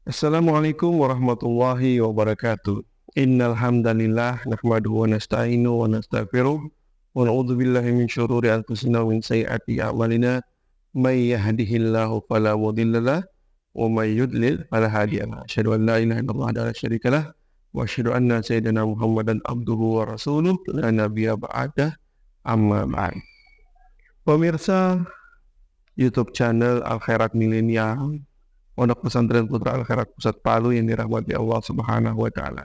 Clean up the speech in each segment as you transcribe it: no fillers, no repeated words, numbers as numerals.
Assalamualaikum warahmatullahi wabarakatuh. Innal hamdalillah nahmaduhu wa nasta'inu wa nastaghfiruh wa na'udzu billahi min syururi anfusina wa min sayyiati a'malina. May yahdihillahu fala mudhillalah wa may yudlil fala hadiyalah. Asyhadu an la ilaha illallah wahdahu la syarikalah wa asyhadu anna sayyidina Muhammadan abduhu wa rasuluh la nabiyya ba'dah amma ba'd. Pemirsa YouTube channel Al Khairat Milenial, Pondok Pesantren Putra Al Khairat Pusat Palu yang dirahmati Allah Subhanahu wa taala.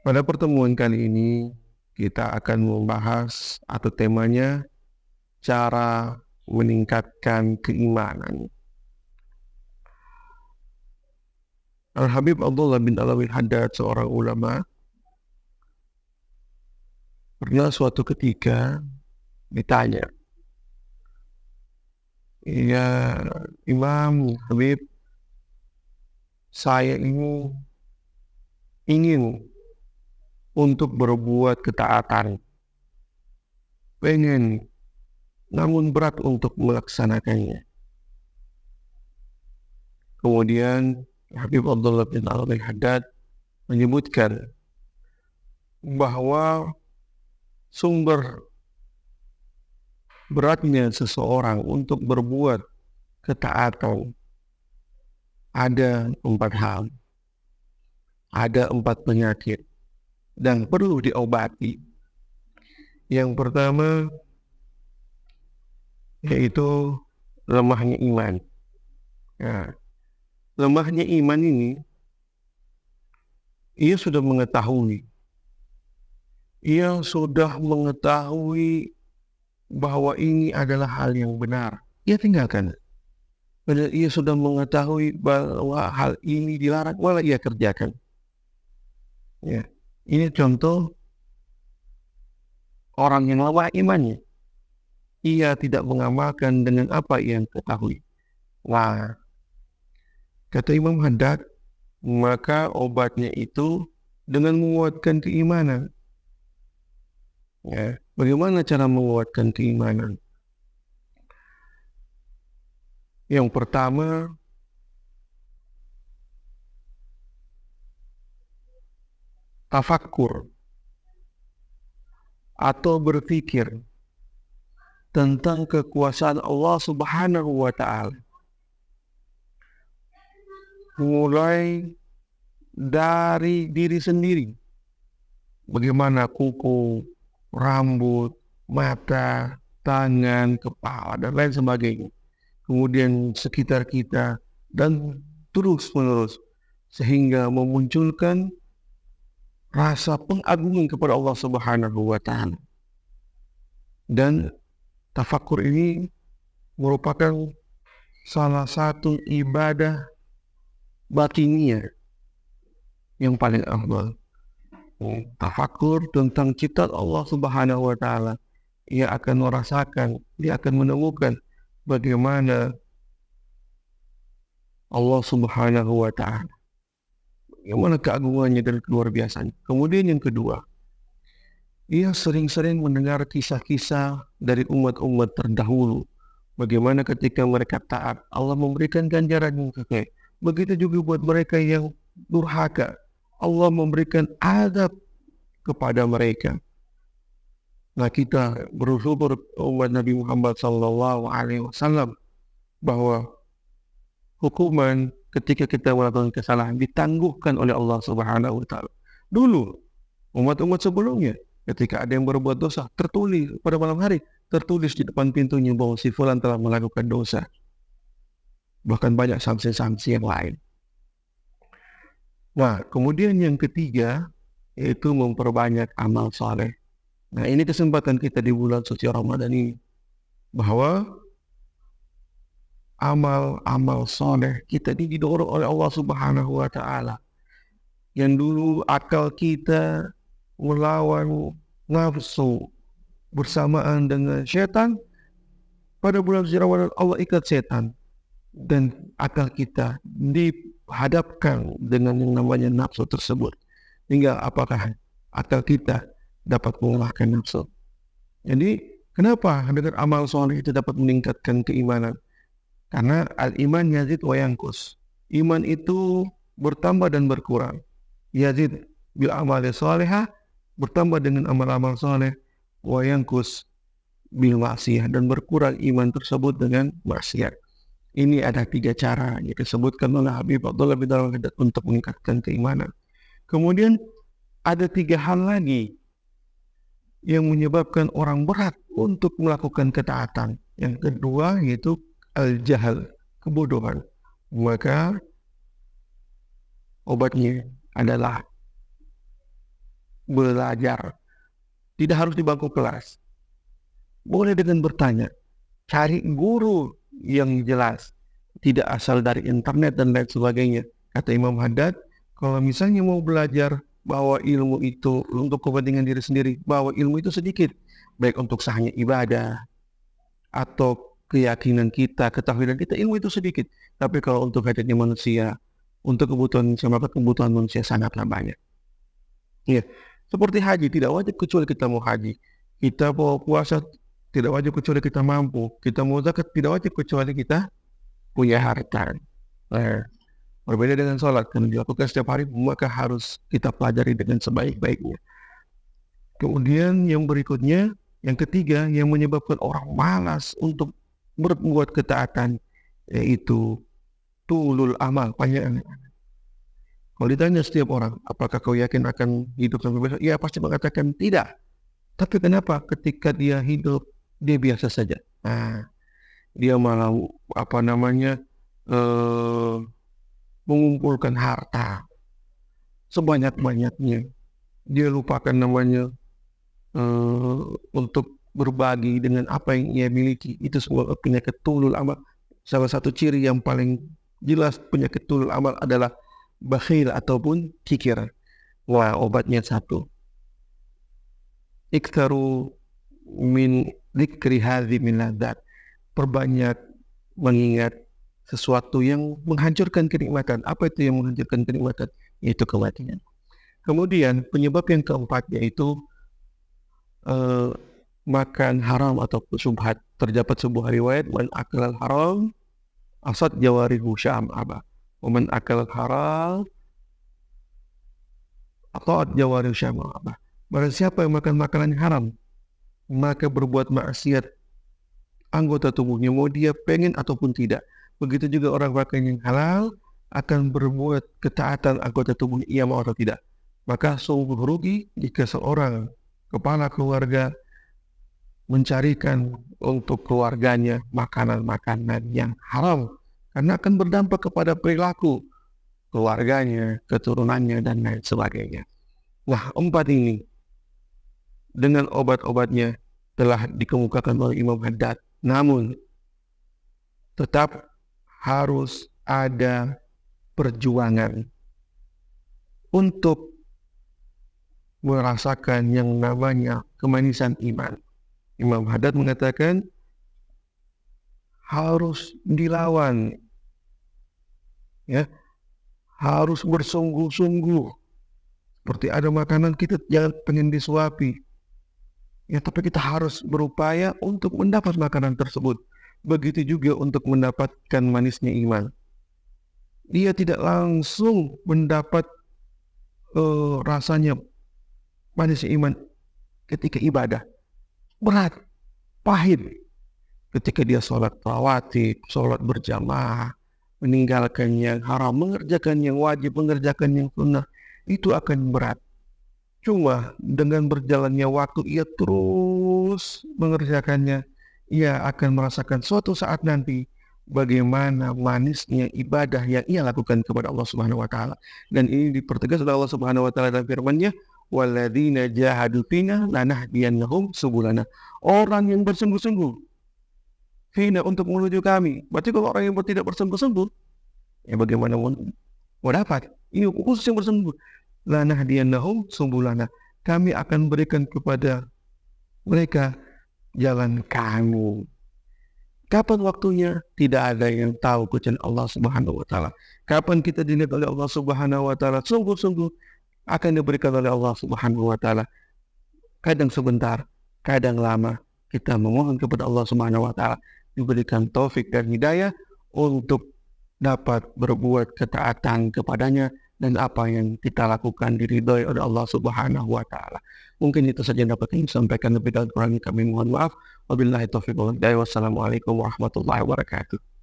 Pada pertemuan kali ini kita akan membahas atau temanya cara meningkatkan keimanan. Al Habib Abdullah bin Alwi Haddad, seorang ulama, pernah suatu ketika ditanya, "Ya Imam Habib, saya ini ingin untuk berbuat ketaatan, pengen, namun berat untuk melaksanakannya." Kemudian Habib Abdullah bin Alwi Haddad menyebutkan bahwa sumber beratnya seseorang untuk berbuat ketaatan ada 4 hal, ada 4 penyakit dan perlu diobati. Yang pertama yaitu lemahnya iman. Nah, lemahnya iman ini ia sudah mengetahui bahwa ini adalah hal yang benar, ia tinggalkan. Padahal ia sudah mengetahui bahwa hal ini dilarang, malah ia kerjakan. Ya, ini contoh orang yang lemah imannya. Ia tidak mengamalkan dengan apa yang ketahui. Nah, kata Imam Haddad, maka obatnya itu dengan menguatkan keimanan. Ya, bagaimana cara menguatkan keimanan? Yang pertama, tafakkur atau berpikir tentang kekuasaan Allah Subhanahu wa taala. Mulai dari diri sendiri. Bagaimana kuku, rambut, mata, tangan, kepala, dan lain sebagainya. Kemudian sekitar kita dan terus-menerus sehingga memunculkan rasa pengagungan kepada Allah Subhanahu wa taala. Dan tafakkur ini merupakan salah satu ibadah batiniah yang paling afdal. Tafakkur tentang ciptaan Allah Subhanahu wa taala, ia akan merasakan, dia akan menemukan bagaimana Allah Subhanahu wa taala, bagaimana keagungannya dan luar biasanya. Kemudian yang kedua, ia sering-sering mendengar kisah-kisah dari umat-umat terdahulu, bagaimana ketika mereka taat, Allah memberikan ganjaran yang kekal. Begitu juga buat mereka yang durhaka, Allah memberikan azab kepada mereka. Nah, kita bersyukur umat Nabi Muhammad SAW bahwa hukuman ketika kita melakukan kesalahan ditangguhkan oleh Allah Subhanahu wa taala. Dulu umat-umat sebelumnya ketika ada yang berbuat dosa, tertulis pada malam hari, tertulis di depan pintunya bahwa si fulan telah melakukan dosa. Bahkan banyak sanksi-sanksi yang lain. Nah, kemudian yang ketiga yaitu memperbanyak amal saleh. Nah, ini kesempatan kita di bulan suci Ramadan ini, bahwa amal-amal saleh kita ini didorong oleh Allah Subhanahu wa taala. Yang dulu akal kita melawan nafsu bersamaan dengan setan, pada bulan suci Ramadan Allah ikat setan dan akal kita dihadapkan dengan yang namanya nafsu tersebut. Hingga apakah akal kita dapat mengalahkan nafsu. Jadi kenapa dengan amal soleh itu dapat meningkatkan keimanan? Karena al-iman yazid wa yanqus. Iman itu bertambah dan berkurang. Yazid bil amali shalihah, bertambah dengan amal-amal saleh, wa yankus bil maksiyah, dan berkurang iman tersebut dengan maksiat. Ini ada 3 cara yang disebutkan oleh Habib Abdullah bin Haddad untuk meningkatkan keimanan. Kemudian ada 3 hal lagi yang menyebabkan orang berat untuk melakukan ketaatan. Yang kedua yaitu al-jahal, kebodohan. Maka obatnya adalah belajar. Tidak harus di bangku kelas. Boleh dengan bertanya. Cari guru yang jelas. Tidak asal dari internet dan lain sebagainya. Kata Imam Haddad, kalau misalnya mau belajar bahwa ilmu itu untuk kepentingan diri sendiri, bahwa ilmu itu sedikit, baik untuk sahnya ibadah atau keyakinan kita, ketahuan kita, ilmu itu sedikit. Tapi kalau untuk hajatnya manusia, untuk kebutuhan maka kebutuhan manusia sangatlah banyak. Ya, seperti haji, tidak wajib kecuali kita mau haji. Kita mau puasa, tidak wajib kecuali kita mampu. Kita mau zakat, tidak wajib kecuali kita punya harta. Berbeda dengan sholat, karena dilakukan setiap hari, maka harus kita pelajari dengan sebaik-baiknya. Kemudian yang berikutnya, yang ketiga, yang menyebabkan orang malas untuk berbuat ketaatan, yaitu tulul amal, panjang. Kalau ditanya setiap orang, apakah kau yakin akan hidup sampai besok? Ya, pasti mengatakan tidak. Tapi kenapa ketika dia hidup, dia biasa saja. Nah, dia malah mengumpulkan harta sebanyak-banyaknya. Dia lupakan untuk berbagi dengan apa yang ia miliki. Itu sebuah penyakit tulul amal. Salah satu ciri yang paling jelas penyakit tulul amal adalah bakhil ataupun kikir. Wah, obatnya satu. Iktaru min dzikri hadzi min ladzat. Perbanyak mengingat sesuatu yang menghancurkan kenikmatan. Apa itu yang menghancurkan kenikmatan? Yaitu kematian. Kemudian penyebab yang keempat yaitu makan haram atau subhat. Terdapat sebuah riwayat, man akalal haram asad jawarihu syam aba. Man akalal haram atau jawarihu syam aba. Barang siapa yang makan makanan haram, maka berbuat maksiat anggota tubuhnya, mau dia pengen ataupun tidak. Begitu juga orang makan yang halal akan berbuat ketaatan anggota tubuhnya, ia mau atau tidak. Maka sungguh rugi jika seorang kepala keluarga mencarikan untuk keluarganya makanan-makanan yang haram, karena akan berdampak kepada perilaku keluarganya, keturunannya, dan lain sebagainya. Nah, 4 ini dengan obat-obatnya telah dikemukakan oleh Imam Haddad. Namun tetap harus ada perjuangan untuk merasakan yang namanya kemanisan iman. Imam Haddad mengatakan harus dilawan, ya, harus bersungguh-sungguh. Seperti ada makanan kita jangan pengen disuapi, ya, tapi kita harus berupaya untuk mendapat makanan tersebut. Begitu juga untuk mendapatkan manisnya iman. Dia tidak langsung mendapat rasanya manisnya iman ketika ibadah. Berat, pahit. Ketika dia sholat rawatib, sholat berjamaah, meninggalkan yang haram, mengerjakan yang wajib, mengerjakan yang sunnah, itu akan berat. Cuma dengan berjalannya waktu, ia terus mengerjakannya, ia akan merasakan suatu saat nanti bagaimana manisnya ibadah yang ia lakukan kepada Allah Subhanahu wa taala. Dan ini dipertegas oleh Allah Subhanahu wa taala dalam firman-Nya, walladzina jahadu fina lanahdiyannahum subulana. Orang yang bersungguh-sungguh fina untuk menuju kami. Berarti kalau orang yang tidak bersungguh-sungguh, ya bagaimana mau dapat? Ini khusus yang bersungguh. Lanahdiyannahum subulana. Kami akan berikan kepada mereka jalan kami. Kapan waktunya? Tidak ada yang tahu kecuali Allah Subhanahu wa taala. Kapan kita dilihat oleh Allah Subhanahu wa taala sungguh-sungguh akan diberikan oleh Allah Subhanahu wa taala. Kadang sebentar, kadang lama, kita memohon kepada Allah Subhanahu wa taala diberikan taufik dan hidayah untuk dapat berbuat ketaatan kepadanya dan apa yang kita lakukan diridhoi oleh Allah Subhanahu wa taala. Mungkin itu saja yang dapat kami sampaikan, lebih dan kurangnya kami mohon maaf. Wabillahi taufiq wal hidayah. Wassalamualaikum warahmatullahi wabarakatuh.